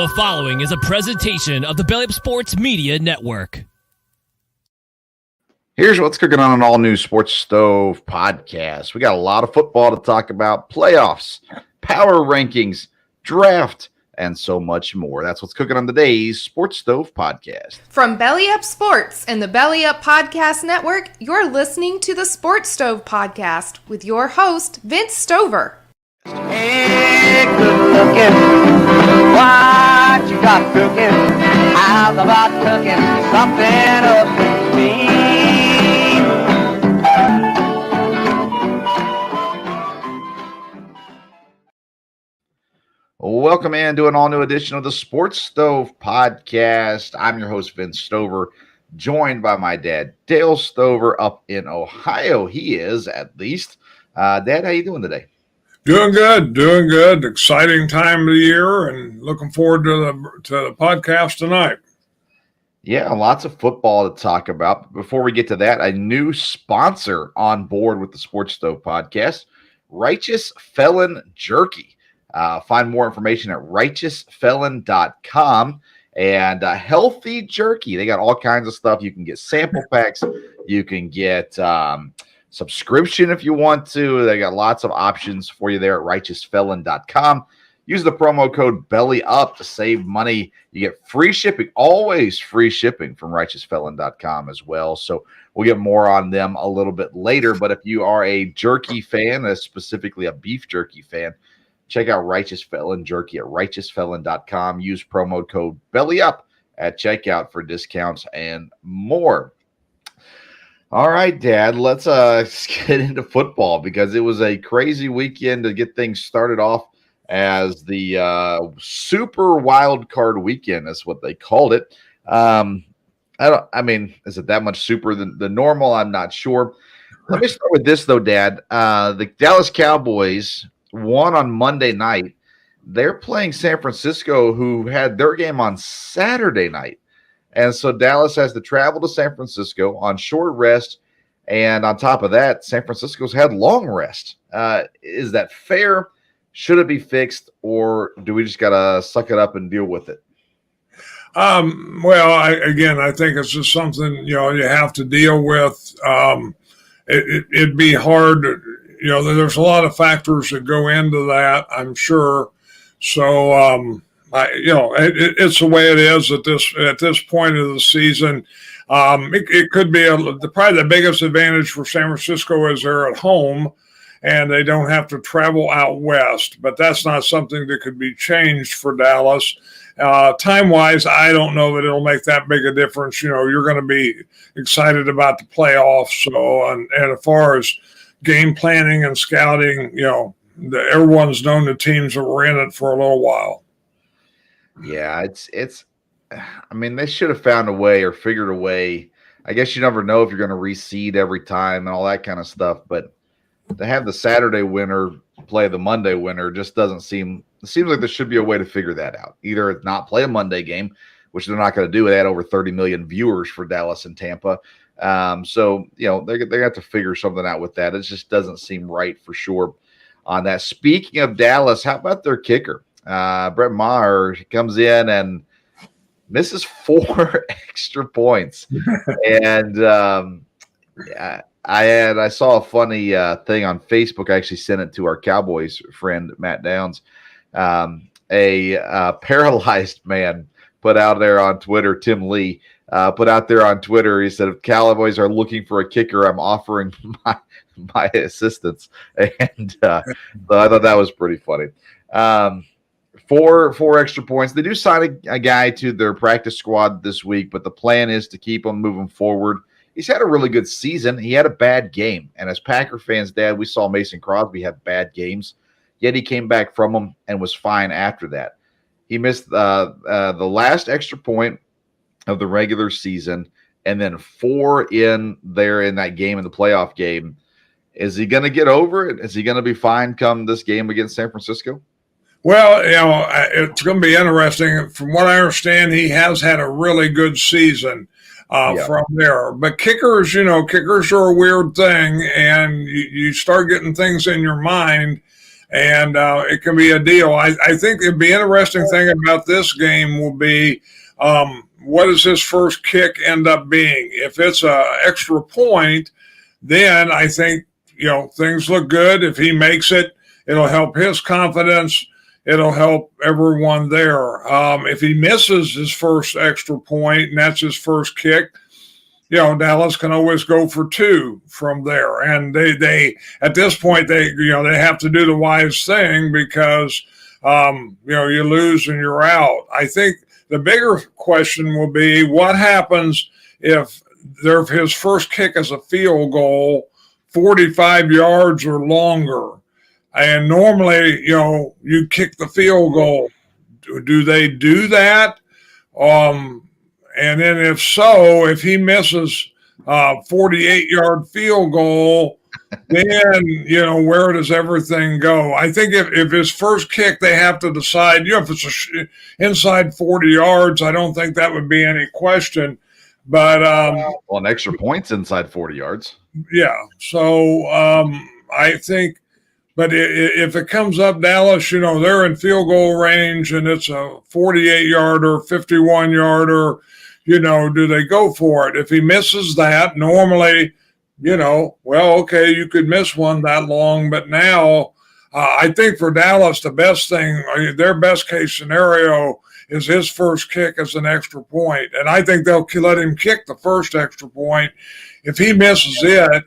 The following is a presentation of the Belly Up Sports Media Network. Here's what's cooking on an all-new Sports Stove podcast. We got a lot of football to talk about, playoffs, power rankings, draft, and so much more. That's what's cooking on today's Sports Stove podcast. From Belly Up Sports and the Belly Up Podcast Network, you're listening to the Sports Stove podcast with your host, Vince Stover. Hey, good looking, what you got cooking? How's about cooking something up for me? Welcome in to an all-new edition of the Sports Stove podcast. I'm your host, Vince Stover, joined by my dad, Dale Stover, up in Ohio. He is, at least. Dad, how you doing today? Doing good. Exciting time of the year, and looking forward to the podcast tonight. Yeah, lots of football to talk about. But before we get to that, a new sponsor on board with the Sports Stove podcast, Righteous Felon Jerky. Find more information at righteousfelon.com. And Healthy Jerky. They got all kinds of stuff. You can get sample packs. You can get subscription if you want to. They got lots of options for you there at righteousfelon.com. Use the promo code BELLYUP to save money. You get free shipping, always free shipping from righteousfelon.com as well. So we'll get more on them a little bit later. But if you are a jerky fan, specifically a beef jerky fan, check out Righteous Felon Jerky at righteousfelon.com. Use promo code BELLYUP at checkout for discounts and more. All right, Dad, let's get into football because it was a crazy weekend to get things started off as the super wild card weekend is what they called it. Is it that much super than the normal? I'm not sure. Let me start with this, though, Dad. The Dallas Cowboys won on Monday night. They're playing San Francisco, who had their game on Saturday night. And so Dallas has to travel to San Francisco on short rest. And on top of that, San Francisco's had long rest. Is that fair? Should it be fixed? Or do we just got to suck it up and deal with it? I think it's just something, you have to deal with. It'd be hard. There's a lot of factors that go into that, I'm sure. So, it's the way it is at this point of the season. It could be probably the biggest advantage for San Francisco is they're at home and they don't have to travel out west. But that's not something that could be changed for Dallas. Time-wise, I don't know that it'll make that big a difference. You're going to be excited about the playoffs. So, and as far as game planning and scouting, everyone's known the teams that were in it for a little while. Yeah, they should have found a way or figured a way. I guess you never know if you're going to reseed every time and all that kind of stuff. But to have the Saturday winner play the Monday winner just doesn't seem – it seems like there should be a way to figure that out. Either not play a Monday game, which they're not going to do. They had over 30 million viewers for Dallas and Tampa. They have to figure something out with that. It just doesn't seem right for sure on that. Speaking of Dallas, how about their kicker? Brett Maher comes in and misses 4 extra points. And I saw a funny thing on Facebook. I actually sent it to our Cowboys friend, Matt Downs. A paralyzed man put out there on Twitter, Tim Lee, put out there on Twitter. He said, if Cowboys are looking for a kicker, I'm offering my assistance. And so I thought that was pretty funny. 4 extra points. They do sign a guy to their practice squad this week, but the plan is to keep him moving forward. He's had a really good season. He had a bad game. And as Packer fans, Dad, we saw Mason Crosby have bad games, yet he came back from them and was fine after that. He missed the last extra point of the regular season and then 4 in that game, in the playoff game. Is he going to get over it? Is he going to be fine come this game against San Francisco? Well, it's going to be interesting. From what I understand, he has had a really good season from there. But kickers are a weird thing, and you start getting things in your mind, and it can be a deal. I think it'd be interesting thing about this game will be what does his first kick end up being? If it's an extra point, then I think, things look good. If he makes it, it'll help his confidence. It'll help everyone there. If he misses his first extra point and that's his first kick, Dallas can always go for 2 from there. And they at this point, they have to do the wise thing because, you lose and you're out. I think the bigger question will be what happens if his first kick is a field goal, 45 yards or longer. And normally, you kick the field goal. Do they do that? And then if so, if he misses 48-yard field goal, then, where does everything go? I think if his first kick, they have to decide, if it's inside 40 yards, I don't think that would be any question. But an extra point's inside 40 yards. Yeah. So I think, but if it comes up Dallas, they're in field goal range and it's a 48-yarder, 51-yarder, do they go for it? If he misses that, normally, okay, you could miss one that long, but now I think for Dallas, the best thing, their best case scenario is his first kick as an extra point. And I think they'll let him kick the first extra point. If he misses it,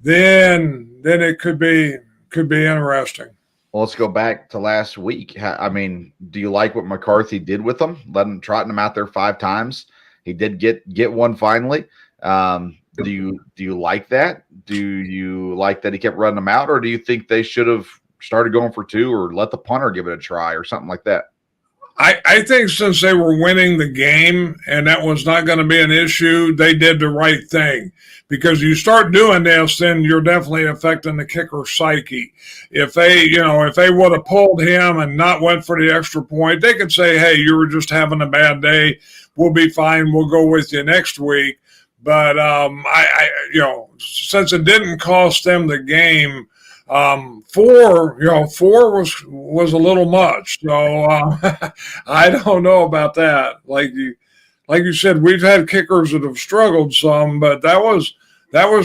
then it could be interesting. Well, let's go back to last week. Do you like what McCarthy did with them? Trotting him out there 5 times. He did get one finally. Do you like that? Do you like that he kept running them out, or do you think they should have started going for 2 or let the punter give it a try or something like that? I think since they were winning the game and that was not going to be an issue, they did the right thing. Because you start doing this, then you're definitely affecting the kicker's psyche. If they would have pulled him and not went for the extra point, they could say, hey, you were just having a bad day. We'll be fine. We'll go with you next week. But since it didn't cost them the game, 4 was a little much. So I don't know about that. Like you said, we've had kickers that have struggled some, but that was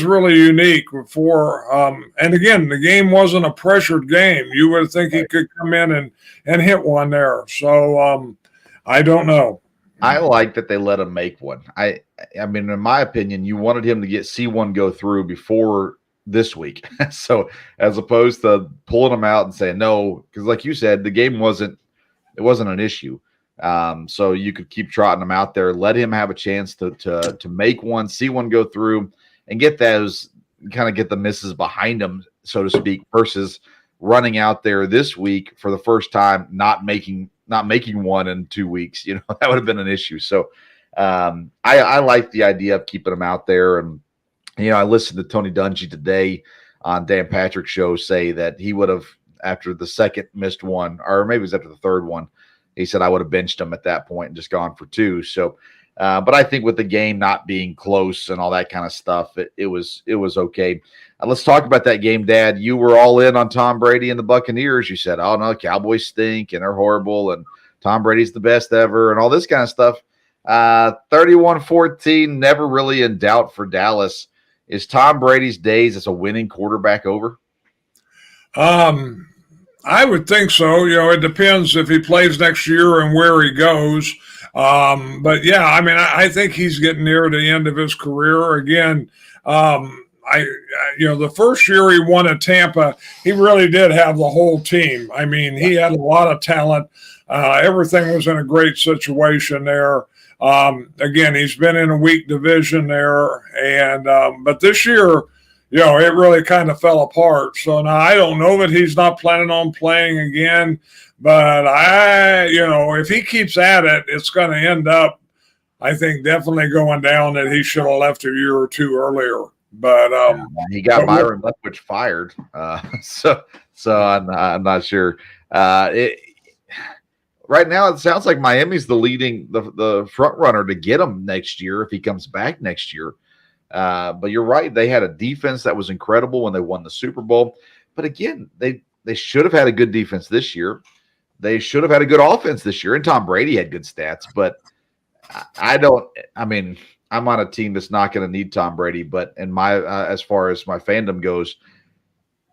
really unique before. And again, the game wasn't a pressured game. You would think he could come in and hit one there. So I don't know. I like that they let him make one. I mean, in my opinion, you wanted him to see one go through before this week. So as opposed to pulling them out and saying no, because like you said, the game wasn't an issue. So you could keep trotting them out there, let him have a chance to make one, see one go through, and get the misses behind him, so to speak, versus running out there this week for the first time, not making one in 2 weeks. That would have been an issue. So I like the idea of keeping them out there. And I listened to Tony Dungy today on Dan Patrick's show say that he would have, after the second missed one, or maybe it was after the third one, he said I would have benched him at that point and just gone for 2. So, but I think with the game not being close and all that kind of stuff, it was okay. Let's talk about that game, Dad. You were all in on Tom Brady and the Buccaneers. You said, oh, no, Cowboys stink and they're horrible and Tom Brady's the best ever and all this kind of stuff. 31-14, never really in doubt for Dallas. Is Tom Brady's days as a winning quarterback over? I would think so. It depends if he plays next year and where he goes. But yeah, I think he's getting near the end of his career. Again, the first year he won at Tampa, he really did have the whole team. He had a lot of talent. Everything was in a great situation there. Again, he's been in a weak division there, and but this year, it really kind of fell apart. So now I don't know that he's not planning on playing again, but if he keeps at it, it's going to end up, I think, definitely going down that he should have left a year or 2 earlier. But he got Byron Leftwich fired, so I'm not sure. Right now, it sounds like Miami's the front runner to get him next year if he comes back next year. But you're right; they had a defense that was incredible when they won the Super Bowl. But again, they they should have had a good defense this year. They should have had a good offense this year, and Tom Brady had good stats. But I mean, I'm on a team that's not going to need Tom Brady. But in my as far as my fandom goes,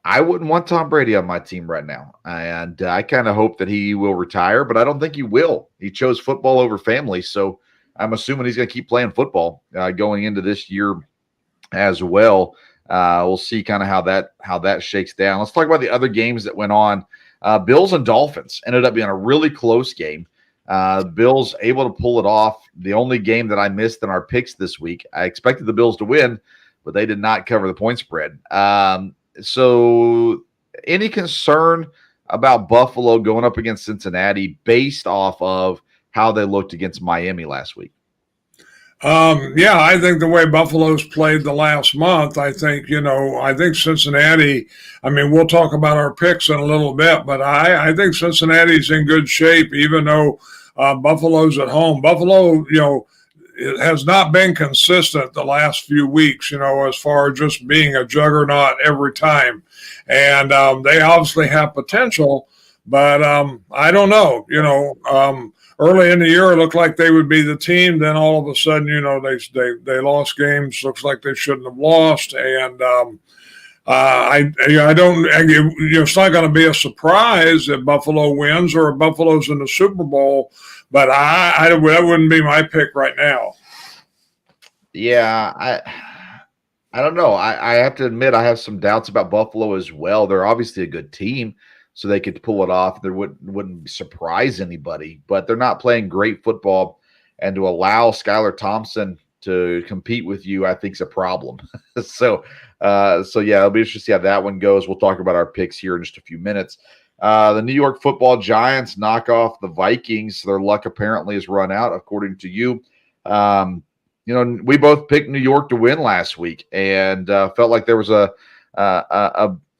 I wouldn't want Tom Brady on my team right now. And I kind of hope that he will retire, but I don't think he will. He chose football over family, so I'm assuming he's going to keep playing football going into this year as well. We'll see kind of how that shakes down. Let's talk about the other games that went on. Bills and Dolphins ended up being a really close game. Bills able to pull it off. The only game that I missed in our picks this week, I expected the Bills to win, but they did not cover the point spread. So any concern about Buffalo going up against Cincinnati based off of how they looked against Miami last week? Yeah, I think the way Buffalo's played the last month, I think Cincinnati, I mean, we'll talk about our picks in a little bit, but I think Cincinnati's in good shape, even though Buffalo's at home. Buffalo, it has not been consistent the last few weeks, as far as just being a juggernaut every time. And they obviously have potential, but I don't know, early in the year, it looked like they would be the team. Then all of a sudden, they lost games. Looks like they shouldn't have lost. And I don't. It's not going to be a surprise if Buffalo wins or if Buffalo's in the Super Bowl. But that wouldn't be my pick right now. Yeah, I don't know. I have to admit I have some doubts about Buffalo as well. They're obviously a good team, so they could pull it off. They wouldn't surprise anybody, but they're not playing great football. And to allow Skylar Thompson to compete with you, I think is a problem. So yeah, it'll be interesting to see how that one goes. We'll talk about our picks here in just a few minutes. The New York Football Giants knock off the Vikings. Their luck apparently has run out, according to you. We both picked New York to win last week, and felt like there was an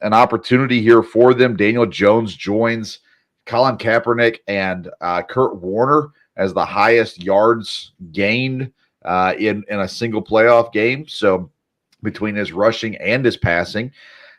opportunity here for them. Daniel Jones joins Colin Kaepernick and Kurt Warner as the highest yards gained in a single playoff game. So between his rushing and his passing,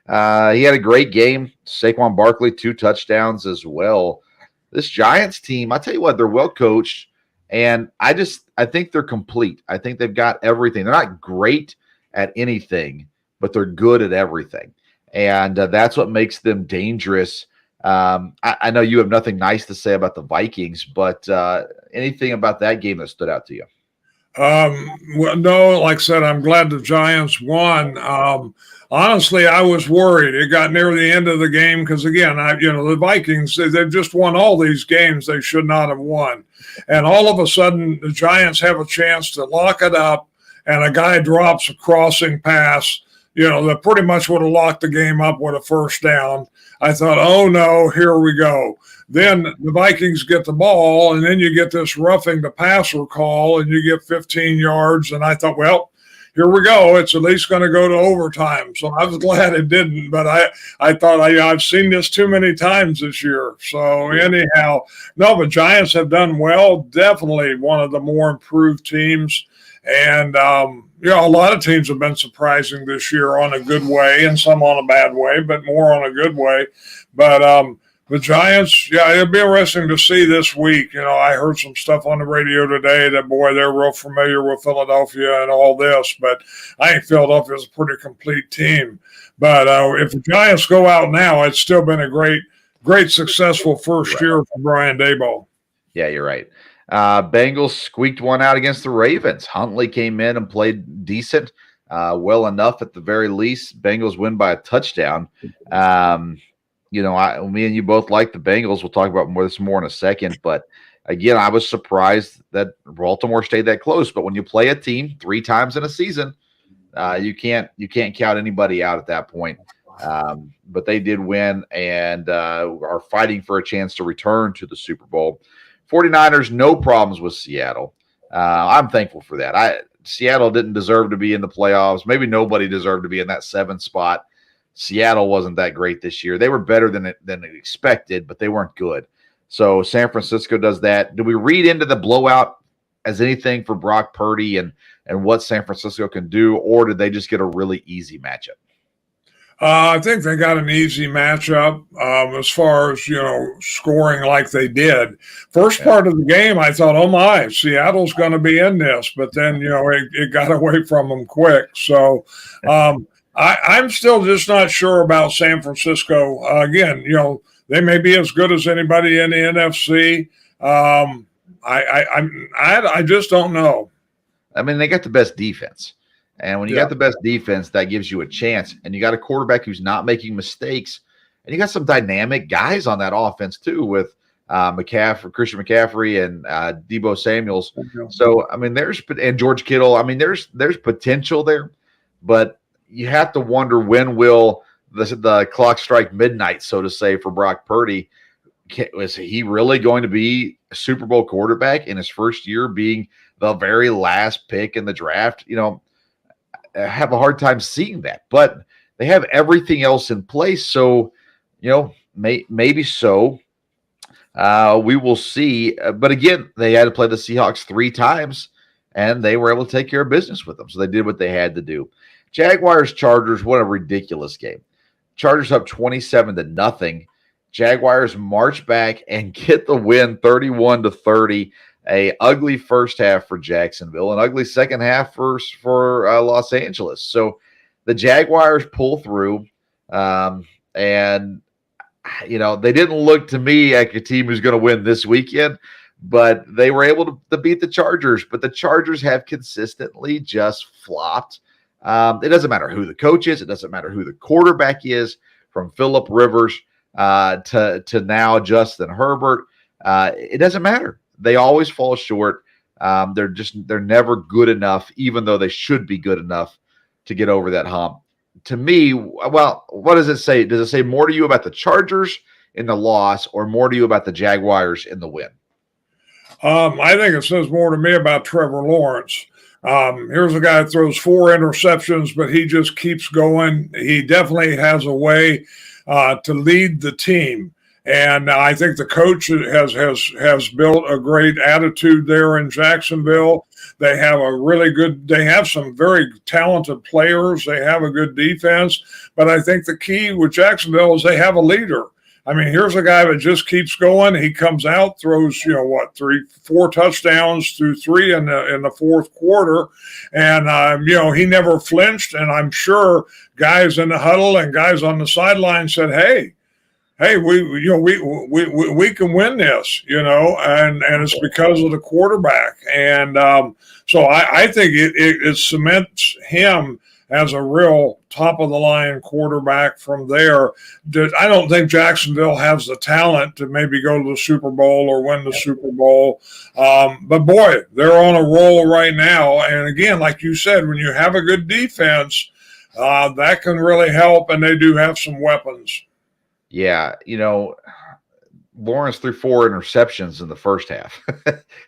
he had a great game. Saquon Barkley, 2 touchdowns as well. This Giants team, I tell you what, they're well coached, and I think they're complete. I think they've got everything. They're not great at anything, but they're good at everything. And that's what makes them dangerous. I know you have nothing nice to say about the Vikings, but anything about that game that stood out to you? Well, no, like I said, I'm glad the Giants won. Honestly, I was worried. It got near the end of the game because, again, the Vikings, they've just won all these games they should not have won. And all of a sudden, the Giants have a chance to lock it up, and a guy drops a crossing pass, that pretty much would have locked the game up with a first down. I thought, oh, no, here we go. Then the Vikings get the ball, and then you get this roughing the passer call, and you get 15 yards. And I thought, well, here we go. It's at least going to go to overtime. So I was glad it didn't. But I thought I've seen this too many times this year. So anyhow, no, the Giants have done well. Definitely one of the more improved teams. And, a lot of teams have been surprising this year on a good way and some on a bad way, but more on a good way. But the Giants, it'll be interesting to see this week. I heard some stuff on the radio today that, boy, they're real familiar with Philadelphia and all this, but I think Philadelphia's a pretty complete team. But if the Giants go out now, it's still been a great, successful first year for Brian Daboll. Yeah, you're right. Bengals squeaked one out against the Ravens. Huntley came in and played decent, well enough at the very least. Bengals win by a touchdown. Me and you both like the Bengals. We'll talk about this more in a second. But again, I was surprised that Baltimore stayed that close. But when you play a team 3 times in a season, you can't count anybody out at that point. But they did win and are fighting for a chance to return to the Super Bowl. 49ers, no problems with Seattle. I'm thankful for that. Seattle didn't deserve to be in the playoffs. Maybe nobody deserved to be in that 7th spot. Seattle wasn't that great this year. They were better than expected, but they weren't good. So San Francisco does that. Do we read into the blowout as anything for Brock Purdy and what San Francisco can do, or did they just get a really easy matchup? I think they got an easy matchup as far as, scoring like they did. First part of the game, I thought, oh my, Seattle's going to be in this. But then, it got away from them quick. So I'm still just not sure about San Francisco. Again, they may be as good as anybody in the NFC. I just don't know. I mean, they got the best defense. And when you got the best defense, that gives you a chance. And you got a quarterback who's not making mistakes. And you got some dynamic guys on that offense, too, with Christian McCaffrey and Deebo Samuels. So, I mean, and George Kittle. I mean, there's potential there. But you have to wonder, when will the clock strike midnight, so to say, for Brock Purdy? Was he really going to be a Super Bowl quarterback in his first year, being the very last pick in the draft? I have a hard time seeing that, but they have everything else in place. So, maybe so. We will see. But again, they had to play the Seahawks 3 times, and they were able to take care of business with them. So they did what they had to do. Jaguars, Chargers, what a ridiculous game. Chargers up 27-0. Jaguars march back and get the win 31-30. A ugly first half for Jacksonville, an ugly second half for Los Angeles. So the Jaguars pull through, and they didn't look to me like a team who's going to win this weekend, but they were able to beat the Chargers. But the Chargers have consistently just flopped. It doesn't matter who the coach is. It doesn't matter who the quarterback is, from Phillip Rivers to now Justin Herbert. It doesn't matter. They always fall short. They're never good enough, even though they should be good enough to get over that hump. To me, well, what does it say? Does it say more to you about the Chargers in the loss, or more to you about the Jaguars in the win? I think it says more to me about Trevor Lawrence. Here's a guy that throws 4 interceptions, but he just keeps going. He definitely has a way to lead the team. And I think the coach has built a great attitude there in Jacksonville. They have some very talented players. They have a good defense. But I think the key with Jacksonville is they have a leader. I mean, here's a guy that just keeps going. He comes out, throws, 4 touchdowns through 3 in the fourth quarter. And, he never flinched. And I'm sure guys in the huddle and guys on the sideline said, hey, we can win this, and it's because of the quarterback. And so I think it cements him as a real top-of-the-line quarterback from there. I don't think Jacksonville has the talent to maybe go to the Super Bowl or win the Super Bowl. But, boy, they're on a roll right now. And, again, like you said, when you have a good defense, that can really help, and they do have some weapons. Yeah, Lawrence threw 4 interceptions in the first half.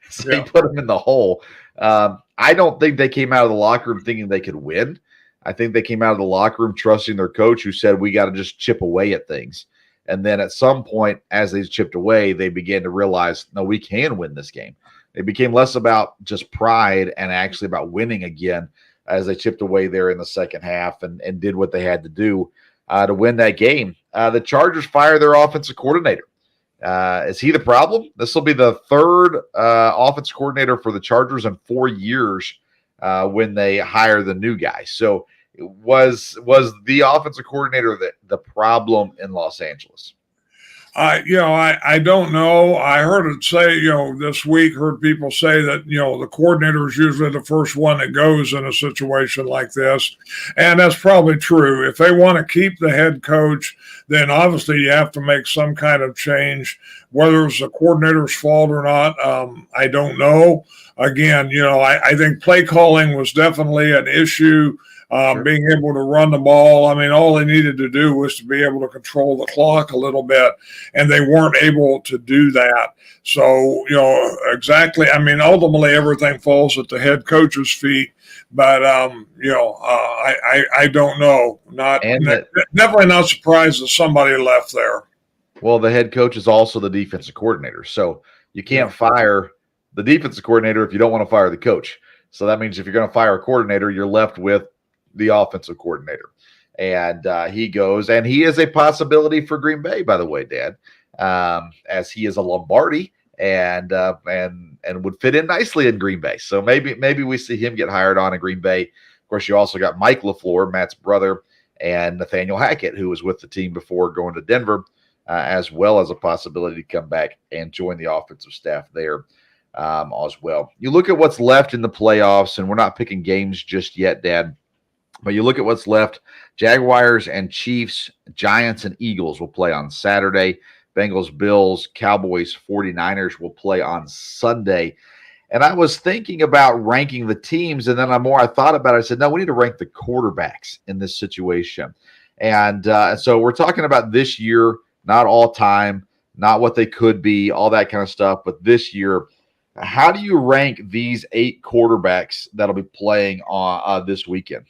So he put them in the hole. I don't think they came out of the locker room thinking they could win. I think they came out of the locker room trusting their coach, who said, we got to just chip away at things. And then at some point, as they chipped away, they began to realize, no, we can win this game. It became less about just pride and actually about winning again as they chipped away there in the second half and did what they had to do to win that game. The Chargers fire their offensive coordinator. Is he the problem? This will be the 3rd offensive coordinator for the Chargers in 4 years when they hire the new guy. So was the offensive coordinator the problem in Los Angeles? I don't know. I heard it say, this week, heard people say that, the coordinator is usually the first one that goes in a situation like this. And that's probably true. If they want to keep the head coach, then obviously you have to make some kind of change. Whether it's the coordinator's fault or not, I don't know. Again, I think play calling was definitely an issue. Being able to run the ball. I mean, all they needed to do was to be able to control the clock a little bit, and they weren't able to do that. So, exactly. I mean, ultimately everything falls at the head coach's feet, but, I don't know. Definitely not surprised that somebody left there. Well, the head coach is also the defensive coordinator. So you can't fire the defensive coordinator if you don't want to fire the coach. So that means if you're going to fire a coordinator, you're left with the offensive coordinator. and he goes, and he is a possibility for Green Bay, by the way, Dad, as he is a Lombardi and would fit in nicely in Green Bay. So maybe we see him get hired on in Green Bay. Of course, you also got Mike LaFleur, Matt's brother, and Nathaniel Hackett, who was with the team before going to Denver, as well as a possibility to come back and join the offensive staff there as well. You look at what's left in the playoffs, and we're not picking games just yet, Dad, but you look at what's left. Jaguars and Chiefs, Giants and Eagles will play on Saturday. Bengals, Bills, Cowboys, 49ers will play on Sunday. And I was thinking about ranking the teams, and then the more I thought about it, I said, no, we need to rank the quarterbacks in this situation. And so we're talking about this year, not all time, not what they could be, all that kind of stuff, but this year. How do you rank these 8 quarterbacks that'll be playing on this weekend?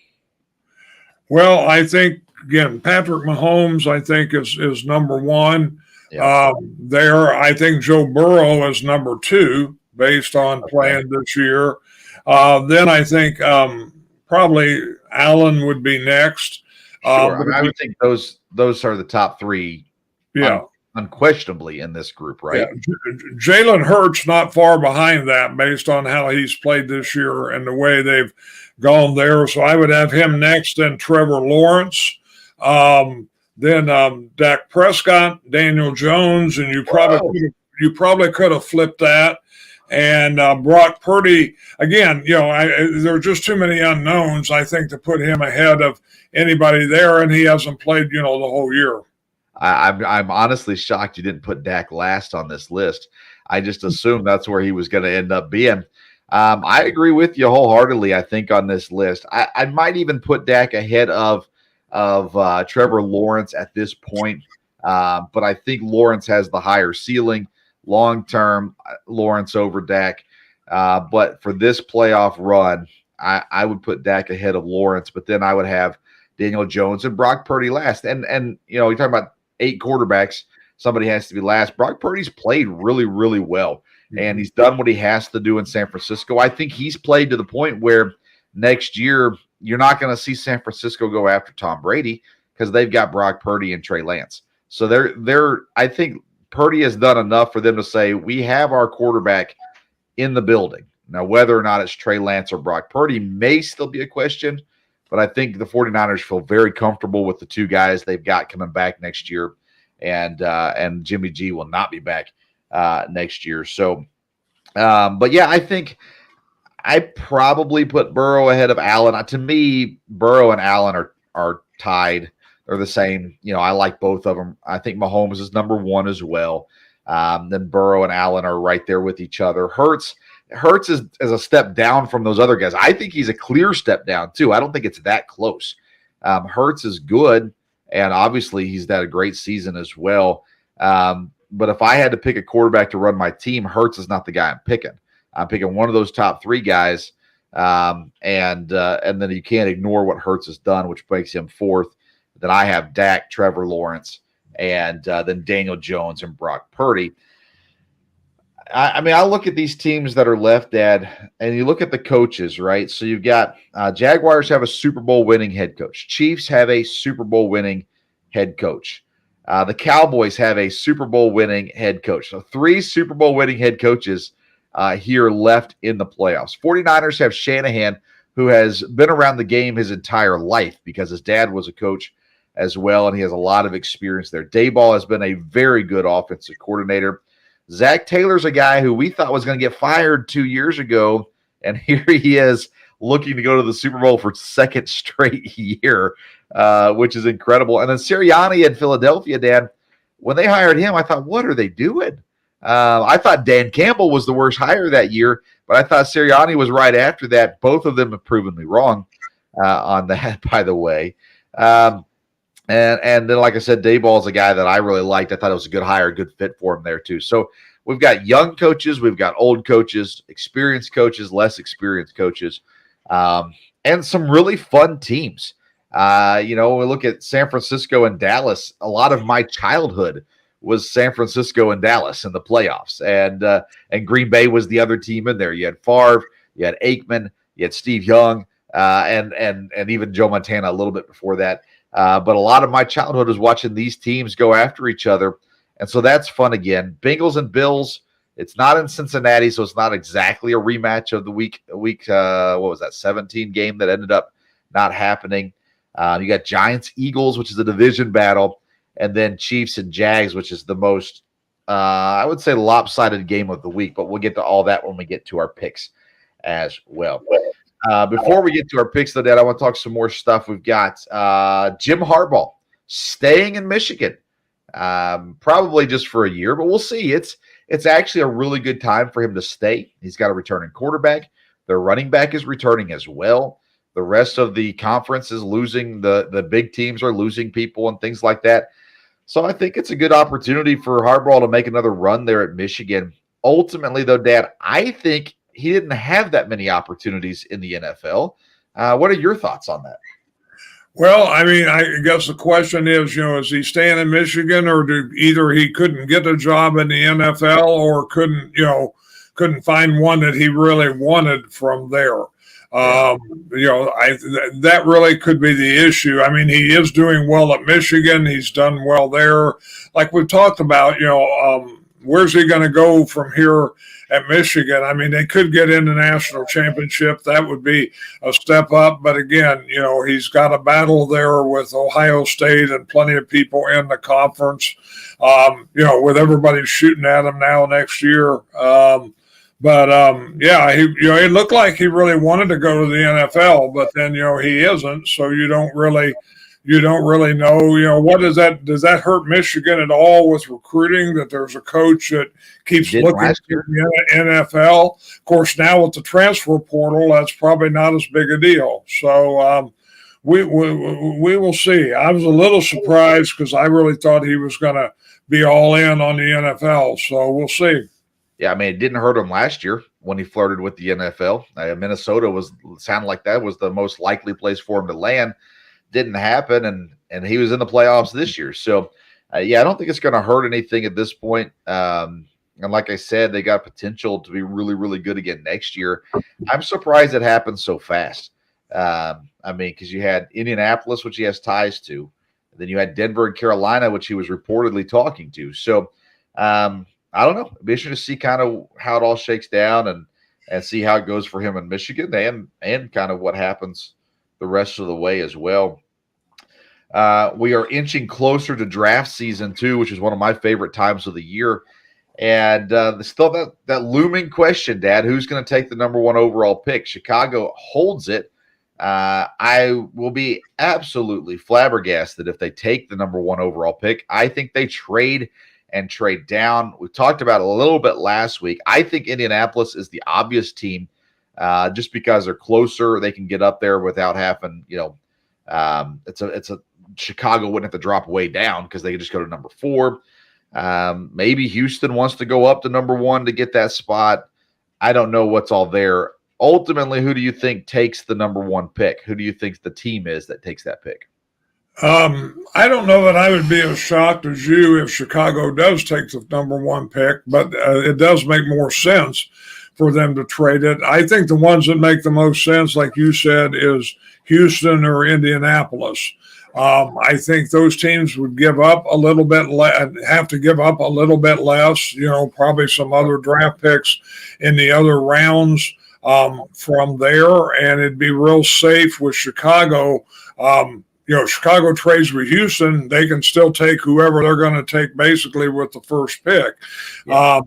Well, I think, again, Patrick Mahomes, I think, is number one. Yeah. There, I think Joe Burrow is number 2 based on playing this year. Then I think probably Allen would be next. Sure. I would think those are the top 3. Yeah. Unquestionably in this group, right? Yeah. Jalen Hurts not far behind that based on how he's played this year and the way they've gone there. So I would have him next, then Trevor Lawrence. Then Dak Prescott, Daniel Jones, and you probably could have flipped that. And Brock Purdy, again, there are just too many unknowns, I think, to put him ahead of anybody there, and he hasn't played, the whole year. I'm honestly shocked you didn't put Dak last on this list. I just assumed that's where he was going to end up being. I agree with you wholeheartedly, I think, on this list. I might even put Dak ahead of Trevor Lawrence at this point, but I think Lawrence has the higher ceiling. Long-term, Lawrence over Dak. But for this playoff run, I would put Dak ahead of Lawrence, but then I would have Daniel Jones and Brock Purdy last. And you're talking about 8 quarterbacks. Somebody has to be last. Brock Purdy's played really, really well, and he's done what he has to do in San Francisco. I think he's played to the point where next year you're not going to see San Francisco go after Tom Brady because they've got Brock Purdy and Trey Lance. So I think Purdy has done enough for them to say, we have our quarterback in the building. Now, whether or not it's Trey Lance or Brock Purdy may still be a question, but I think the 49ers feel very comfortable with the 2 guys they've got coming back next year, and Jimmy G will not be back next year. So, but yeah, I think I probably put Burrow ahead of Allen. To me, Burrow and Allen are tied. They're the same. I like both of them. I think Mahomes is number 1 as well. Then Burrow and Allen are right there with each other. Hurts is a step down from those other guys. I think he's a clear step down too. I don't think it's that close. Hurts is good, and obviously he's had a great season as well. But if I had to pick a quarterback to run my team, Hurts is not the guy I'm picking. I'm picking one of those top 3 guys, and then you can't ignore what Hurts has done, which makes him 4th. Then I have Dak, Trevor Lawrence, and then Daniel Jones and Brock Purdy. I look at these teams that are left, Dad, and you look at the coaches, right? So you've got Jaguars have a Super Bowl winning head coach. Chiefs have a Super Bowl winning head coach. The Cowboys have a Super Bowl winning head coach. So 3 Super Bowl winning head coaches here left in the playoffs. 49ers have Shanahan, who has been around the game his entire life because his dad was a coach as well, and he has a lot of experience there. Daboll has been a very good offensive coordinator. Zach Taylor's a guy who we thought was going to get fired 2 years ago, and here he is looking to go to the Super Bowl for 2nd straight year, which is incredible. And then Sirianni in Philadelphia, Dan, when they hired him, I thought, what are they doing? I thought Dan Campbell was the worst hire that year, but I thought Sirianni was right after that. Both of them have proven me wrong on that, by the way. And then, like I said, Daboll is a guy that I really liked. I thought it was a good hire, good fit for him there too. So we've got young coaches, we've got old coaches, experienced coaches, less experienced coaches, and some really fun teams. When we look at San Francisco and Dallas, a lot of my childhood was San Francisco and Dallas in the playoffs, and Green Bay was the other team in there. You had Favre, you had Aikman, you had Steve Young, and even Joe Montana a little bit before that. But a lot of my childhood was watching these teams go after each other. And so that's fun again. Bengals and Bills, it's not in Cincinnati, so it's not exactly a rematch of the week what was that, 17 game that ended up not happening. You got Giants-Eagles, which is a division battle, and then Chiefs and Jags, which is the most, I would say, lopsided game of the week. But we'll get to all that when we get to our picks as well. Before we get to our picks, though, Dad, I want to talk some more stuff. We've got Jim Harbaugh staying in Michigan, probably just for a year, but we'll see. It's actually a really good time for him to stay. He's got a returning quarterback. Their running back is returning as well. The rest of the conference is losing. The big teams are losing people and things like that. So I think it's a good opportunity for Harbaugh to make another run there at Michigan. Ultimately, though, Dad, I think he didn't have that many opportunities in the NFL. What are your thoughts on that? Well, I mean, I guess the question is, is he staying in Michigan, or either he couldn't get a job in the NFL or couldn't find one that he really wanted from there. That really could be the issue. I mean, he is doing well at Michigan. He's done well there. Like we've talked about, where's he going to go from here at Michigan? I mean, they could get in the national championship. That would be a step up. But again, he's got a battle there with Ohio State and plenty of people in the conference, with everybody shooting at him now next year. He looked like he really wanted to go to the NFL, but then, he isn't. So you don't really know, what does that hurt Michigan at all with recruiting, that there's a coach that keeps looking at the NFL? Of course, now with the transfer portal, that's probably not as big a deal. So we will see. I was a little surprised because I really thought he was going to be all in on the NFL. So we'll see. Yeah, I mean, it didn't hurt him last year when he flirted with the NFL. Minnesota sounded like that was the most likely place for him to land. Didn't happen, and he was in the playoffs this year. So, I don't think it's going to hurt anything at this point. And like I said, they got potential to be really, really good again next year. I'm surprised it happened so fast. Because you had Indianapolis, which he has ties to, and then you had Denver and Carolina, which he was reportedly talking to. So, I don't know. It'd be interesting to see kind of how it all shakes down and see how it goes for him in Michigan and kind of what happens the rest of the way as well. We are inching closer to draft season too, which is one of my favorite times of the year. And still that looming question, Dad, who's going to take the number 1 overall pick? Chicago holds it. I will be absolutely flabbergasted if they take the number 1 overall pick. I think they trade down. We talked about it a little bit last week. I think Indianapolis is the obvious team, just because they're closer. They can get up there without having, it's a Chicago wouldn't have to drop way down because they could just go to number 4. Maybe Houston wants to go up to number 1 to get that spot. I don't know what's all there. Ultimately, who do you think takes the number 1 pick? Who do you think the team is that takes that pick? I don't know that I would be as shocked as you if Chicago does take the number 1 pick, but it does make more sense for them to trade it. I think the ones that make the most sense, like you said, is Houston or Indianapolis. I think those teams would give up a little bit, have to give up a little bit less, probably some other draft picks in the other rounds from there, and it'd be real safe with Chicago. Chicago trades with Houston, they can still take whoever they're going to take basically with the first pick. Yeah.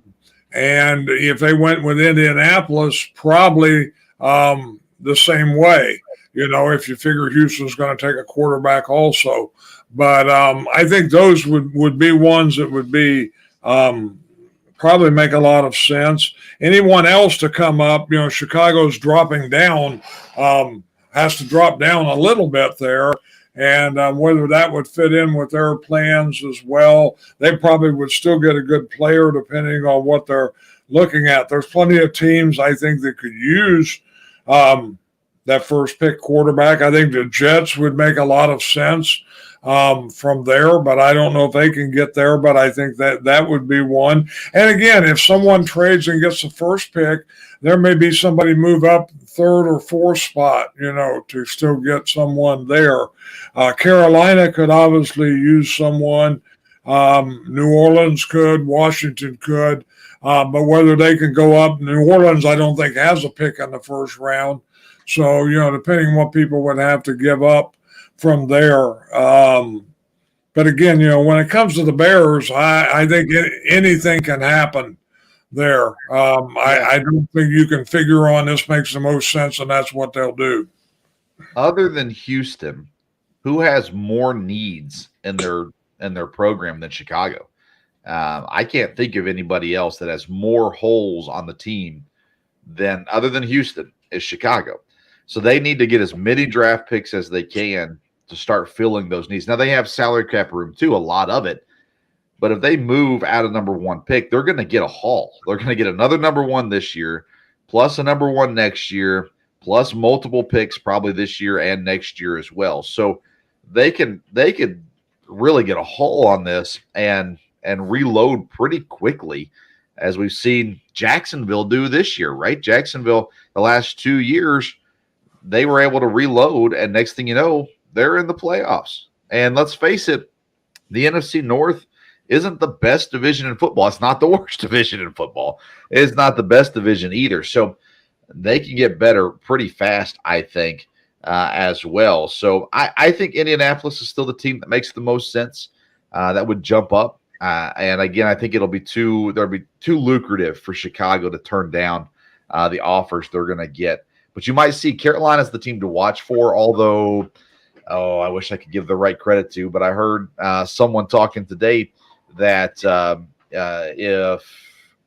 And if they went with Indianapolis, probably the same way, if you figure Houston's going to take a quarterback also. But I think those would be ones that would be probably make a lot of sense. Anyone else to come up, Chicago's dropping down, has to drop down a little bit there. And whether that would fit in with their plans as well, they probably would still get a good player depending on what they're looking at. There's plenty of teams, I think, that could use that first pick quarterback. I think the Jets would make a lot of sense from there, but I don't know if they can get there, but I think that would be one. And again, if someone trades and gets the first pick, there may be somebody move up third or fourth spot, to still get someone there. Carolina could obviously use someone. New Orleans could, Washington could, but whether they can go up, New Orleans, I don't think has a pick in the first round. So, depending on what people would have to give up from there. But again, when it comes to the Bears, I think anything can happen there. I don't think you can figure on this makes the most sense, and that's what they'll do. Other than Houston, who has more needs in their program than Chicago? I can't think of anybody else that has more holes on the team other than Houston is Chicago. So they need to get as many draft picks as they can to start filling those needs. Now they have salary cap room too, a lot of it. But if they move out of number one pick, they're going to get a haul. They're going to get another number one this year, plus a number one next year, plus multiple picks probably this year and next year as well. So they could really get a haul on this and reload pretty quickly, as we've seen Jacksonville do this year, right? Jacksonville, the last 2 years, they were able to reload, and next thing you know, they're in the playoffs. And let's face it, the NFC North isn't the best division in football. It's not the worst division in football. It's not the best division either. So they can get better pretty fast, I think, as well. So I think Indianapolis is still the team that makes the most sense, that would jump up. And again, I think there'll be too lucrative for Chicago to turn down the offers they're going to get. But you might see Carolina's the team to watch for, although, I wish I could give the right credit to, but I heard someone talking today that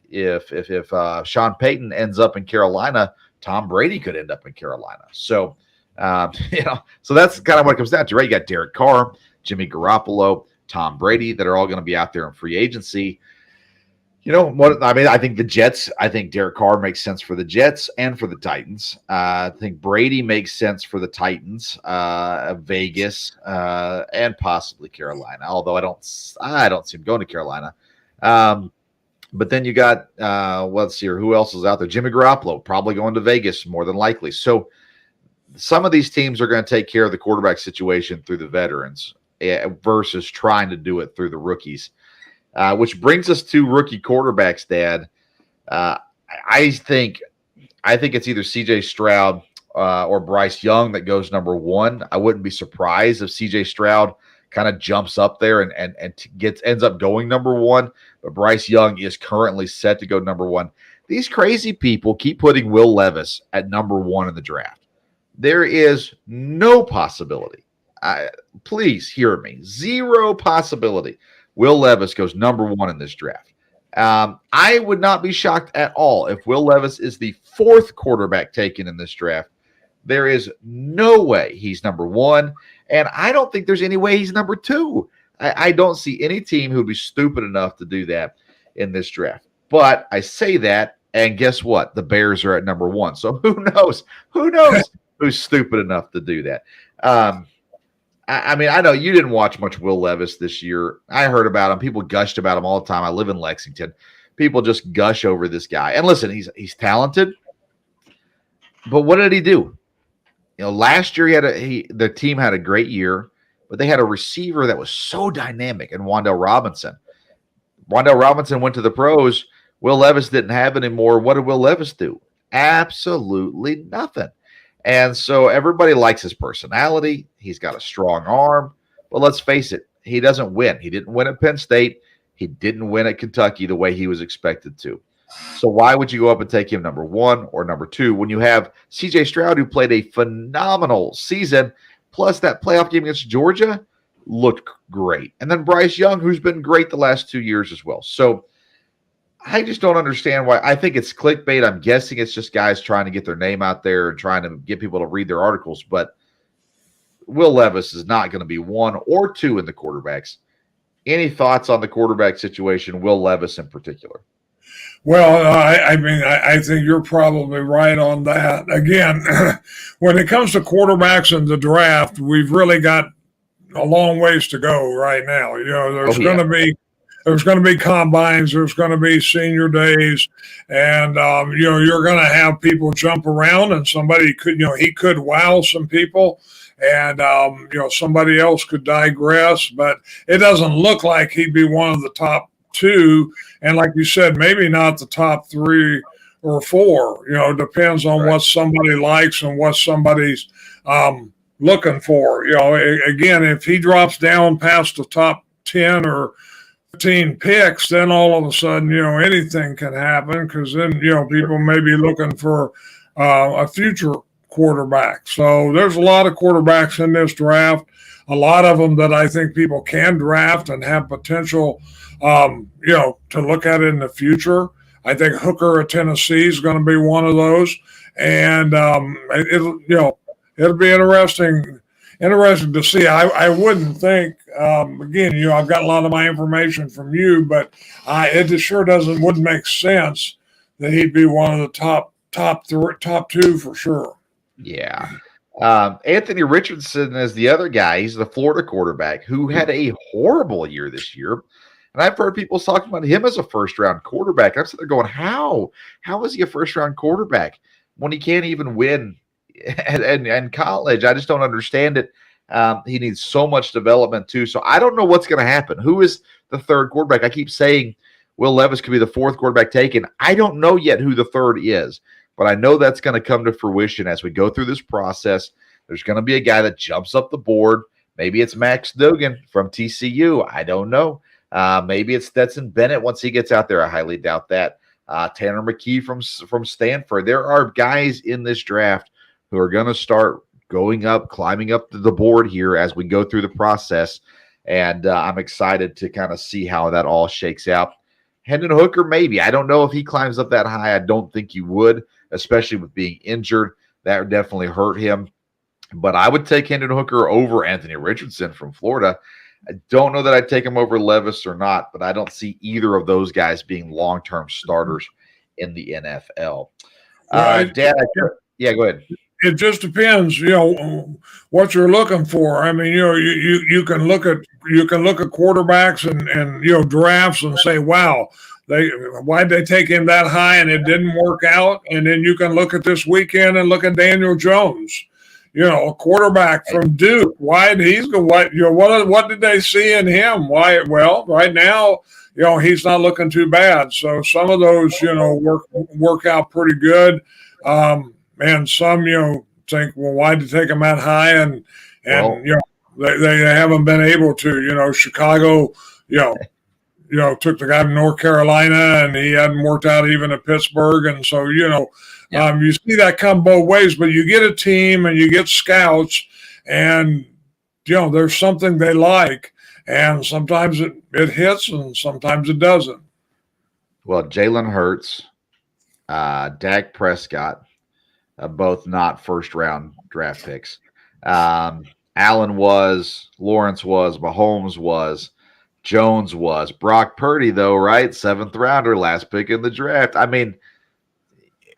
if Sean Payton ends up in Carolina, Tom Brady could end up in Carolina. So, so that's kind of what it comes down to, right? You got Derek Carr, Jimmy Garoppolo, Tom Brady that are all going to be out there in free agency. I think the Jets, I think Derek Carr makes sense for the Jets and for the Titans. I think Brady makes sense for the Titans, Vegas, and possibly Carolina, although I don't see him going to Carolina. But then you got, let's see here, who else is out there? Jimmy Garoppolo, probably going to Vegas more than likely. So some of these teams are going to take care of the quarterback situation through the veterans versus trying to do it through the rookies. Which brings us to rookie quarterbacks, Dad. I think it's either C.J. Stroud or Bryce Young that goes number one. I wouldn't be surprised if C.J. Stroud kind of jumps up there and ends up going number one. But Bryce Young is currently set to go number one. These crazy people keep putting Will Levis at number one in the draft. There is no possibility. Please hear me. Zero possibility Will Levis goes number one in this draft. I would not be shocked at all if Will Levis is the fourth quarterback taken in this draft. There is no way he's number one, and I don't think there's any way he's number two. I don't see any team who would be stupid enough to do that in this draft. But I say that, and guess what? The Bears are at number one. So who knows? Who knows who's stupid enough to do that? I know you didn't watch much Will Levis this year. I heard about him. People gushed about him all the time. I live in Lexington. People just gush over this guy. And listen, he's talented. But what did he do? Last year the team had a great year, but they had a receiver that was so dynamic in Wan'Dale Robinson. Wan'Dale Robinson went to the pros. Will Levis didn't have it anymore. What did Will Levis do? Absolutely nothing. And so everybody likes his personality. He's got a strong arm. But let's face it, he doesn't win. He didn't win at Penn State. He didn't win at Kentucky the way he was expected to. So why would you go up and take him number one or number two when you have C.J. Stroud, who played a phenomenal season, plus that playoff game against Georgia looked great. And then Bryce Young, who's been great the last 2 years as well. So I just don't understand why. I think it's clickbait. I'm guessing it's just guys trying to get their name out there and trying to get people to read their articles. But Will Levis is not going to be one or two in the quarterbacks. Any thoughts on the quarterback situation, Will Levis in particular? Well, I think you're probably right on that. Again, when it comes to quarterbacks in the draft, we've really got a long ways to go right now. There's going to there's going to be combines, there's going to be senior days, and you're going to have people jump around, and somebody could, he could wow some people, and somebody else could digress, but it doesn't look like he'd be one of the top two, and like you said, maybe not the top 3 or 4. Depends on what somebody likes and what somebody's looking for. Again, if he drops down past the top 10 or 15 picks, then all of a sudden, anything can happen, because then, people may be looking for a future quarterback. So there's a lot of quarterbacks in this draft, a lot of them that I think people can draft and have potential, to look at in the future. I think Hooker at Tennessee is going to be one of those, and it'll be interesting to see. I wouldn't think, again, I've got a lot of my information from you, but it just sure wouldn't make sense that he'd be one of the top 2 for sure. Yeah. Anthony Richardson is the other guy. He's the Florida quarterback who had a horrible year this year. And I've heard people talking about him as a first-round quarterback. I'm sitting there going, how is he a first-round quarterback when he can't even win and college? I just don't understand it. He needs so much development too. So I don't know what's going to happen. Who is the third quarterback? I keep saying Will Levis could be the fourth quarterback taken. I don't know yet who the third is, but I know that's going to come to fruition as we go through this process. There's going to be a guy that jumps up the board. Maybe it's Max Duggan from TCU. I don't know. Maybe it's Stetson Bennett once he gets out there. I highly doubt that. Tanner McKee from Stanford. There are guys in this draft who are going to start going up, climbing up the board here as we go through the process. And I'm excited to kind of see how that all shakes out. Hendon Hooker, maybe. I don't know if he climbs up that high. I don't think he would, especially with being injured. That would definitely hurt him. But I would take Hendon Hooker over Anthony Richardson from Florida. I don't know that I'd take him over Levis or not, but I don't see either of those guys being long-term starters in the NFL. Dad, yeah, go ahead. It just depends, what you're looking for. I mean, you can look at quarterbacks and drafts and say, wow, why'd they take him that high and it didn't work out? And then you can look at this weekend and look at Daniel Jones, a quarterback from Duke. Why what did they see in him? Why? Well, right now, he's not looking too bad. So some of those, work out pretty good. And some, think, well, why'd you take him that high? And they haven't been able to. Chicago, took the guy from North Carolina, and he hadn't worked out even at Pittsburgh. And so, you see that come both ways. But you get a team and you get scouts, and there's something they like, and sometimes it hits, and sometimes it doesn't. Well, Jalen Hurts, Dak Prescott. Both not first-round draft picks. Allen was, Lawrence was, Mahomes was, Jones was. Brock Purdy, though, right? 7th rounder, last pick in the draft. I mean,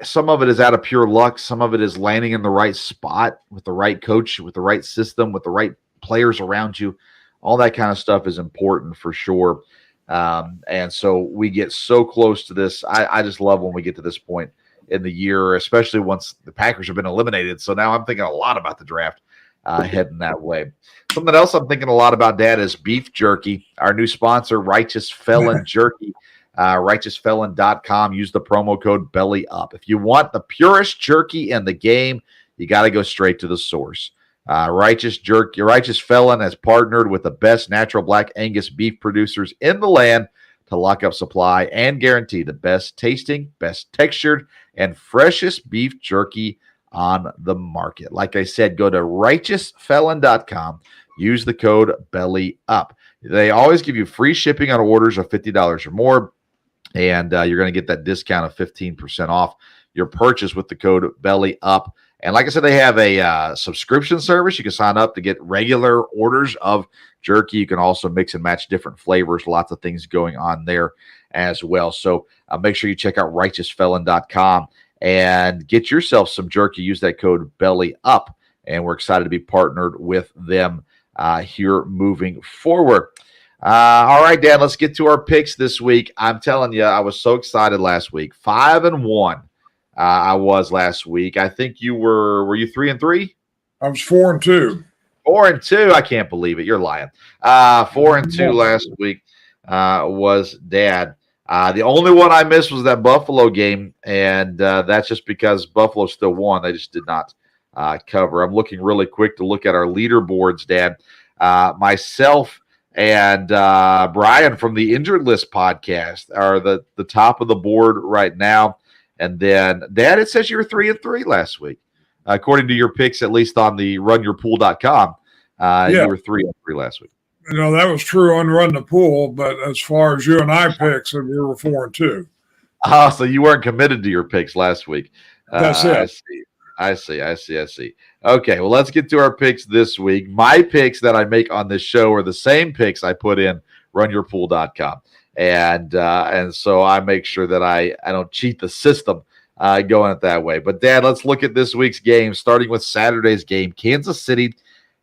some of it is out of pure luck. Some of it is landing in the right spot with the right coach, with the right system, with the right players around you. All that kind of stuff is important for sure. And so we get so close to this. I just love when we get to this point in the year, especially once the Packers have been eliminated. So now I'm thinking a lot about the draft heading that way. Something else I'm thinking a lot about, Dad, is beef jerky. Our new sponsor, Righteous Felon Jerky, righteousfelon.com. Use the promo code BELLYUP. If you want the purest jerky in the game, you got to go straight to the source. Righteous Felon has partnered with the best natural black Angus beef producers in the land to lock up supply and guarantee the best tasting, best textured, and freshest beef jerky on the market. Like I said, go to righteousfelon.com. Use the code BELLYUP. They always give you free shipping on orders of $50 or more, and you're going to get that discount of 15% off your purchase with the code BELLYUP. And like I said, they have a subscription service. You can sign up to get regular orders of jerky. You can also mix and match different flavors. Lots of things going on there as well. So make sure you check out righteousfelon.com and get yourself some jerky. Use that code BELLYUP. And we're excited to be partnered with them here moving forward. All right, Dan, let's get to our picks this week. I'm telling you, I was so excited last week. 5-1. I was last week. I think you were you 3-3? I was 4-2. 4-2. I can't believe it. You're lying. 4-2 last week was Dad. The only one I missed was that Buffalo game, and that's just because Buffalo still won. They just did not cover. I'm looking really quick to look at our leaderboards, Dad. Myself and Brian from the Injured List podcast are the top of the board right now. And then, Dad, it says you were 3-3 last week. According to your picks, at least on the runyourpool.com, you were 3-3 last week. That was true on Run the Pool, but as far as you and I picks, we were 4-2. So you weren't committed to your picks last week. That's it. I see. Okay, well, let's get to our picks this week. My picks that I make on this show are the same picks I put in runyourpool.com. And so I make sure that I don't cheat the system going it that way. But, Dad, let's look at this week's game, starting with Saturday's game. Kansas City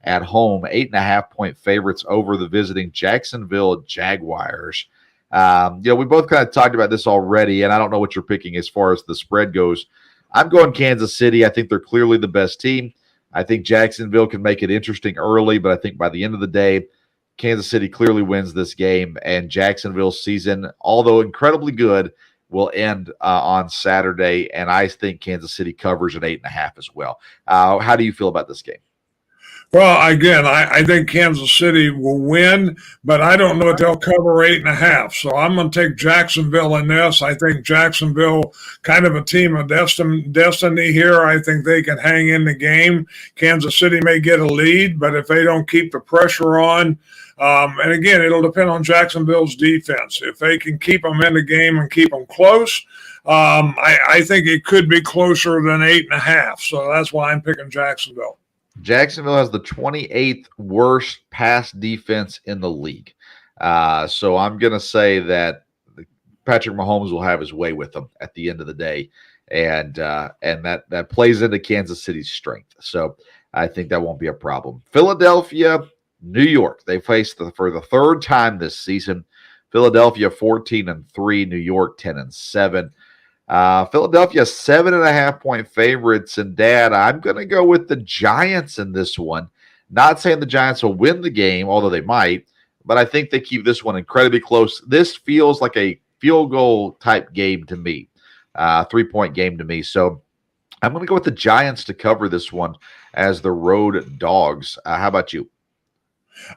at home, 8.5-point favorites over the visiting Jacksonville Jaguars. We both kind of talked about this already, and I don't know what you're picking as far as the spread goes. I'm going Kansas City. I think they're clearly the best team. I think Jacksonville can make it interesting early, but I think by the end of the day, Kansas City clearly wins this game, and Jacksonville's season, although incredibly good, will end on Saturday, and I think Kansas City covers at 8.5 as well. How do you feel about this game? Well, again, I think Kansas City will win, but I don't know if they'll cover 8.5. So I'm going to take Jacksonville in this. I think Jacksonville, kind of a team of destiny here. I think they can hang in the game. Kansas City may get a lead, but if they don't keep the pressure on, and again, it'll depend on Jacksonville's defense. If they can keep them in the game and keep them close, I think it could be closer than 8.5. So that's why I'm picking Jacksonville. Jacksonville has the 28th worst pass defense in the league. So I'm going to say that Patrick Mahomes will have his way with them at the end of the day. And that plays into Kansas City's strength. So I think that won't be a problem. Philadelphia, New York. They faced for the third time this season. Philadelphia 14-3, New York 10-7. Philadelphia 7.5-point favorites, and Dad, I'm going to go with the Giants in this one. Not saying the Giants will win the game, although they might, but I think they keep this one incredibly close. This feels like a field goal type game to me, 3-point game to me. So I'm going to go with the Giants to cover this one as the road dogs. How about you?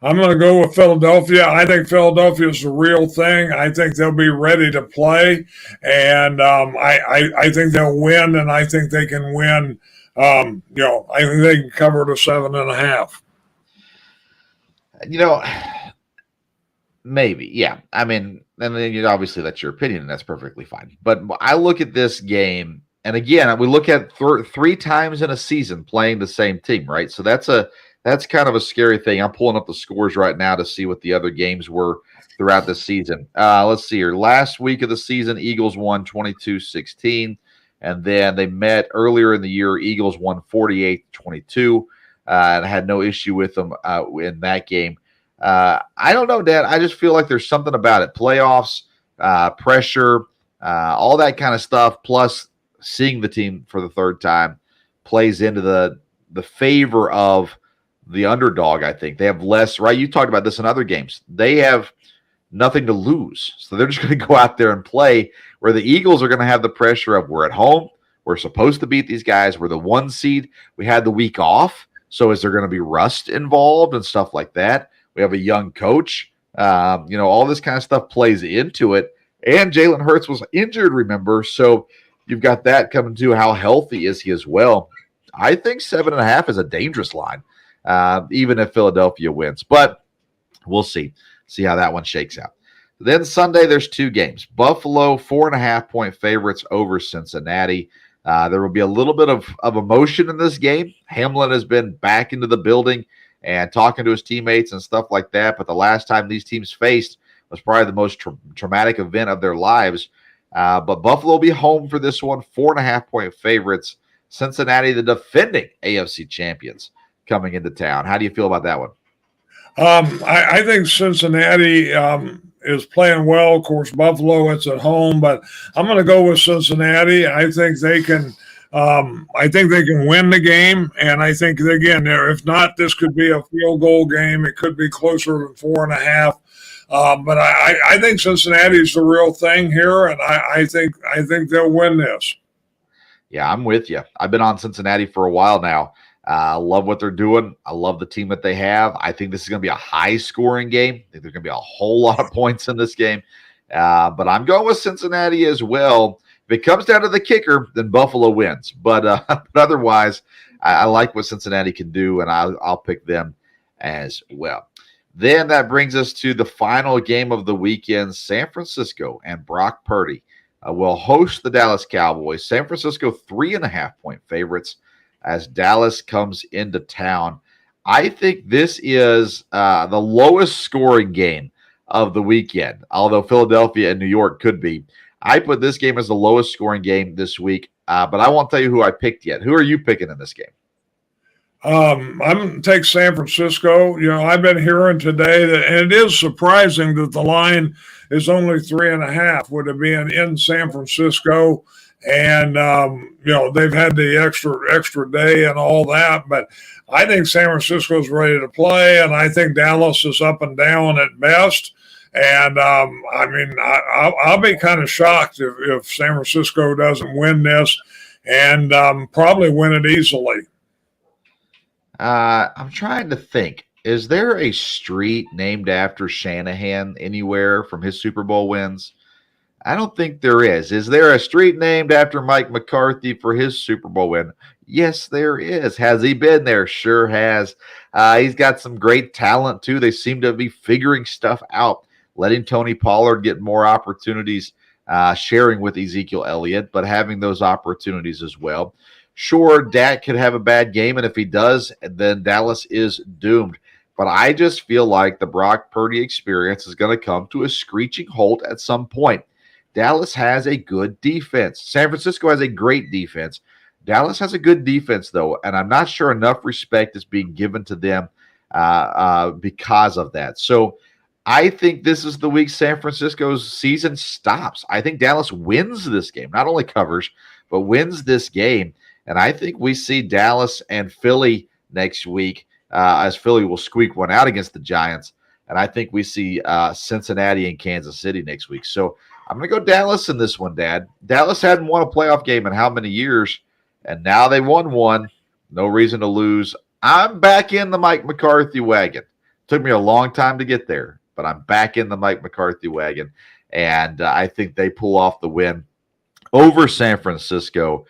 I'm going to go with Philadelphia. I think Philadelphia is the real thing. I think they'll be ready to play, and I think they'll win, and I think they can win. I think they can cover the 7.5. Maybe, yeah. I mean, and then obviously that's your opinion, and that's perfectly fine. But I look at this game, and again, we look at 3 times in a season playing the same team, right? So that's kind of a scary thing. I'm pulling up the scores right now to see what the other games were throughout the season. Let's see here. Last week of the season, Eagles won 22-16, and then they met earlier in the year. Eagles won 48-22, and had no issue with them in that game. I don't know, Dad. I just feel like there's something about it. Playoffs, pressure, all that kind of stuff, plus seeing the team for the third time plays into the favor of the underdog. I think they have less, right? You talked about this in other games. They have nothing to lose. So they're just going to go out there and play, where the Eagles are going to have the pressure of, we're at home. We're supposed to beat these guys. We're the 1 seed. We had the week off. So is there going to be rust involved and stuff like that? We have a young coach. All this kind of stuff plays into it. And Jalen Hurts was injured, remember? So you've got that coming to how healthy is he as well. I think 7.5 is a dangerous line. Even if Philadelphia wins. But we'll see how that one shakes out. Then Sunday, there's 2 games. Buffalo, 4.5-point favorites over Cincinnati. There will be a little bit of emotion in this game. Hamlin has been back into the building and talking to his teammates and stuff like that. But the last time these teams faced was probably the most traumatic event of their lives. But Buffalo will be home for this one, 4.5-point favorites. Cincinnati, the defending AFC champions, coming into town. How do you feel about that one? I think Cincinnati is playing well. Of course, Buffalo, it's at home, but I'm going to go with Cincinnati. I think they can. I think they can win the game, and I think again, if not, this could be a field goal game. It could be closer to 4.5. But I think Cincinnati is the real thing here, and I think they'll win this. Yeah, I'm with you. I've been on Cincinnati for a while now. I love what they're doing. I love the team that they have. I think this is going to be a high-scoring game. I think there's going to be a whole lot of points in this game. But I'm going with Cincinnati as well. If it comes down to the kicker, then Buffalo wins. But otherwise, I like what Cincinnati can do, and I'll pick them as well. Then that brings us to the final game of the weekend. San Francisco and Brock Purdy will host the Dallas Cowboys. San Francisco 3.5-point favorites as Dallas comes into town. I think this is the lowest scoring game of the weekend, although Philadelphia and New York could be. I put this game as the lowest scoring game this week, but I won't tell you who I picked yet. Who are you picking in this game? I'm going to take San Francisco. I've been hearing today that, and it is surprising that the line is only 3.5 with it being in San Francisco. And, they've had the extra day and all that. But I think San Francisco's ready to play, and I think Dallas is up and down at best. And, I'll be kind of shocked if San Francisco doesn't win this, and probably win it easily. I'm trying to think. Is there a street named after Shanahan anywhere from his Super Bowl wins? I don't think there is. Is there a street named after Mike McCarthy for his Super Bowl win? Yes, there is. Has he been there? Sure has. He's got some great talent, too. They seem to be figuring stuff out, letting Tony Pollard get more opportunities, sharing with Ezekiel Elliott, but having those opportunities as well. Sure, Dak could have a bad game, and if he does, then Dallas is doomed. But I just feel like the Brock Purdy experience is going to come to a screeching halt at some point. Dallas has a good defense. San Francisco has a great defense. Dallas has a good defense, though, and I'm not sure enough respect is being given to them because of that. So I think this is the week San Francisco's season stops. I think Dallas wins this game, not only covers, but wins this game. And I think we see Dallas and Philly next week, as Philly will squeak one out against the Giants. And I think we see Cincinnati and Kansas City next week. So I'm going to go Dallas in this one, Dad. Dallas hadn't won a playoff game in how many years? And now they won one. No reason to lose. I'm back in the Mike McCarthy wagon. Took me a long time to get there, but I'm back in the Mike McCarthy wagon. And I think they pull off the win over San Francisco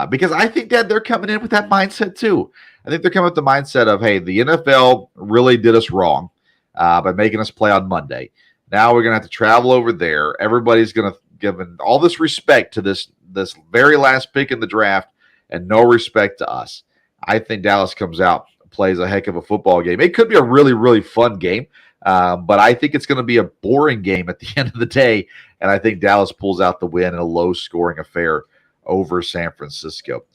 because I think, Dad, they're coming in with that mindset too. I think they're coming with the mindset of, hey, the NFL really did us wrong by making us play on Monday. Now we're going to have to travel over there. Everybody's going to give all this respect to this very last pick in the draft and no respect to us. I think Dallas comes out, plays a heck of a football game. It could be a really, really fun game, but I think it's going to be a boring game at the end of the day, and I think Dallas pulls out the win in a low-scoring affair over San Francisco.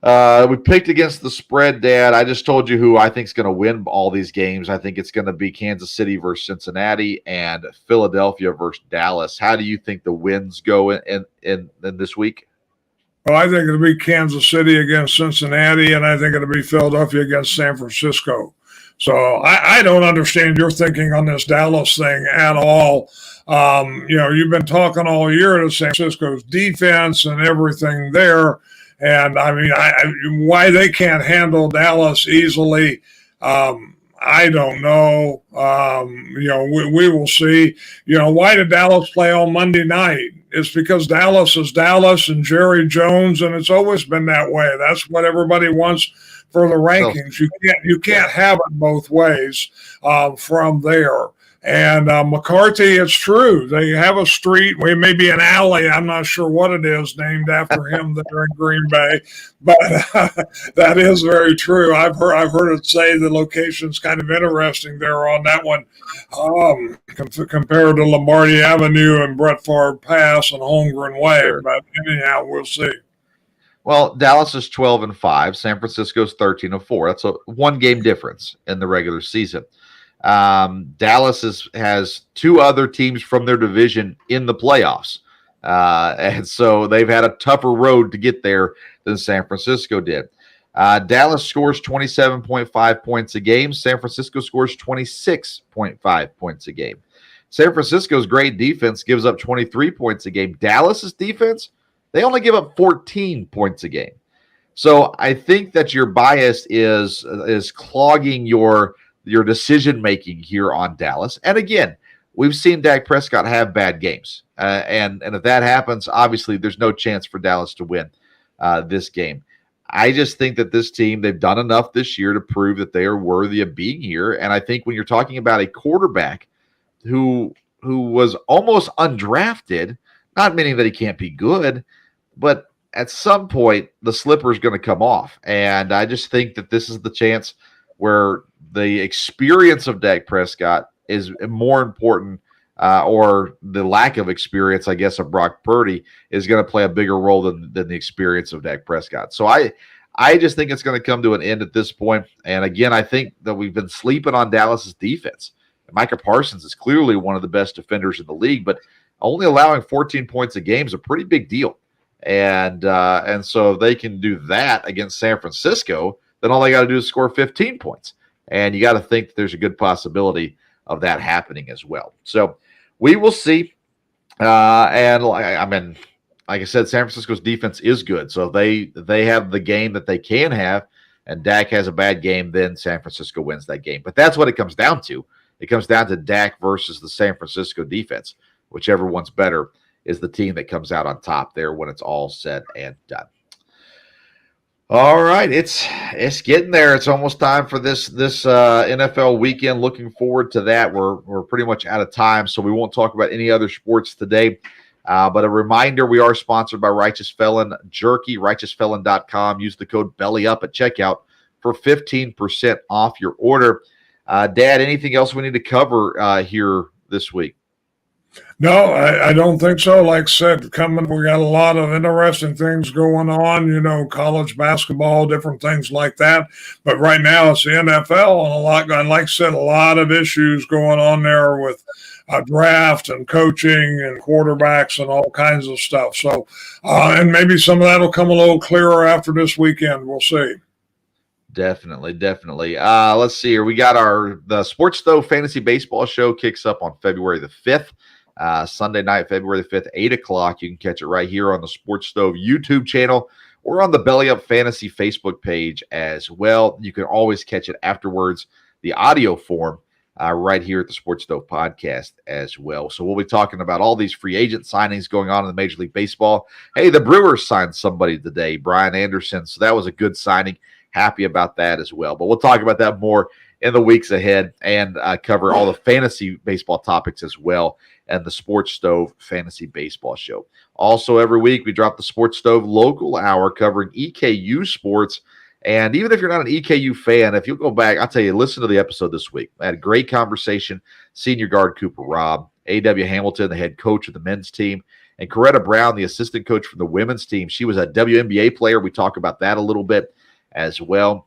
We picked against the spread, Dad. I just told you who I think is going to win all these games. I think it's going to be Kansas City versus Cincinnati and Philadelphia versus Dallas. How do you think the wins go in this week? Well, I think it'll be Kansas City against Cincinnati, and I think it'll be Philadelphia against San Francisco. So I don't understand your thinking on this Dallas thing at all. You've been talking all year to San Francisco's defense and everything there. And I mean, why they can't handle Dallas easily, I don't know. We will see. Why did Dallas play on Monday night? It's because Dallas is Dallas and Jerry Jones, and it's always been that way. That's what everybody wants for the rankings. You can't have it both ways from there. And McCarthy, it's true. They have a street, maybe an alley, I'm not sure what it is, named after him there in Green Bay. But that is very true. I've heard it say the location's kind of interesting there on that one, compared to Lombardi Avenue and Brett Favre Pass and Holmgren Way. But anyhow, we'll see. Well, Dallas is 12-5. San Francisco's 13-4. That's a one-game difference in the regular season. Dallas has two other teams from their division in the playoffs. And so they've had a tougher road to get there than San Francisco did. Dallas scores 27.5 points a game. San Francisco scores 26.5 points a game. San Francisco's great defense gives up 23 points a game. Dallas's defense, they only give up 14 points a game. So I think that your bias is clogging your decision making here on Dallas. And again, we've seen Dak Prescott have bad games, and if that happens, obviously there's no chance for Dallas to win this game. I just think that this team, they've done enough this year to prove that they are worthy of being here. And I think when you're talking about a quarterback who was almost undrafted, not meaning that he can't be good, but at some point the slipper is going to come off. And I just think that this is the chance where the experience of Dak Prescott is more important, or the lack of experience, I guess, of Brock Purdy is going to play a bigger role than the experience of Dak Prescott. So I just think it's going to come to an end at this point. And again, I think that we've been sleeping on Dallas's defense. Micah Parsons is clearly one of the best defenders in the league, but only allowing 14 points a game is a pretty big deal. And so if they can do that against San Francisco, then all they got to do is score 15 points. And you got to think that there's a good possibility of that happening as well. So we will see. And I mean, like I said, San Francisco's defense is good. So they have the game that they can have, and Dak has a bad game, then San Francisco wins that game. But that's what it comes down to. It comes down to Dak versus the San Francisco defense. Whichever one's better is the team that comes out on top there when it's all said and done. All right, it's getting there. It's almost time for this NFL weekend. Looking forward to that. We're pretty much out of time, so we won't talk about any other sports today. But a reminder, we are sponsored by Righteous Felon Jerky, righteousfelon.com. Use the code BELLYUP at checkout for 15% off your order. Dad, anything else we need to cover here this week? No, I don't think so. Like I said, we got a lot of interesting things going on, college basketball, different things like that. But right now it's the NFL, and like I said, a lot of issues going on there with draft and coaching and quarterbacks and all kinds of stuff. So, and maybe some of that will come a little clearer after this weekend. We'll see. Definitely. Let's see here. We got the Sports Stove Fantasy Baseball Show kicks up on February the 5th. Sunday night, February the 5th, 8 o'clock. You can catch it right here on the Sports Stove YouTube channel or on the Belly Up Fantasy Facebook page as well. You can always catch it afterwards, the audio form, right here at the Sports Stove podcast as well. So we'll be talking about all these free agent signings going on in the Major League Baseball. Hey, the Brewers signed somebody today, Brian Anderson. So that was a good signing. Happy about that as well. But we'll talk about that more in the weeks ahead and cover all the fantasy baseball topics as well, and the Sports Stove Fantasy Baseball Show. Also, every week we drop the Sports Stove Local Hour covering EKU sports. And even if you're not an EKU fan, if you'll go back, I'll tell you, listen to the episode this week. I had a great conversation. Senior guard Cooper Robb, A.W. Hamilton, the head coach of the men's team, and Coretta Brown, the assistant coach for the women's team. She was a WNBA player. We talk about that a little bit as well.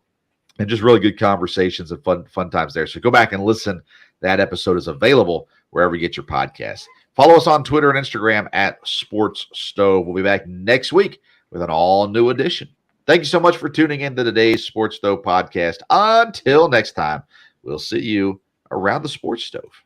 And just really good conversations and fun times there. So go back and listen. That episode is available wherever you get your podcasts. Follow us on Twitter and Instagram at Sports Stove. We'll be back next week with an all-new edition. Thank you so much for tuning in to today's Sports Stove podcast. Until next time, we'll see you around the Sports Stove.